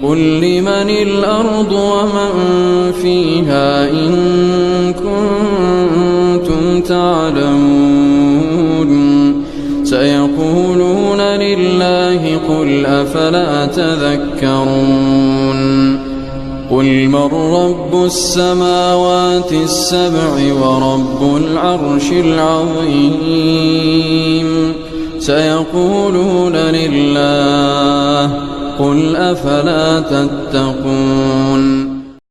قل لمن الأرض ومن فيها إن كنتم تعلمون سيقولون لله قل أفلا تذكرون قل من رب السماوات السبع ورب العرش العظيم سيقولون لله قل أفلا تتقون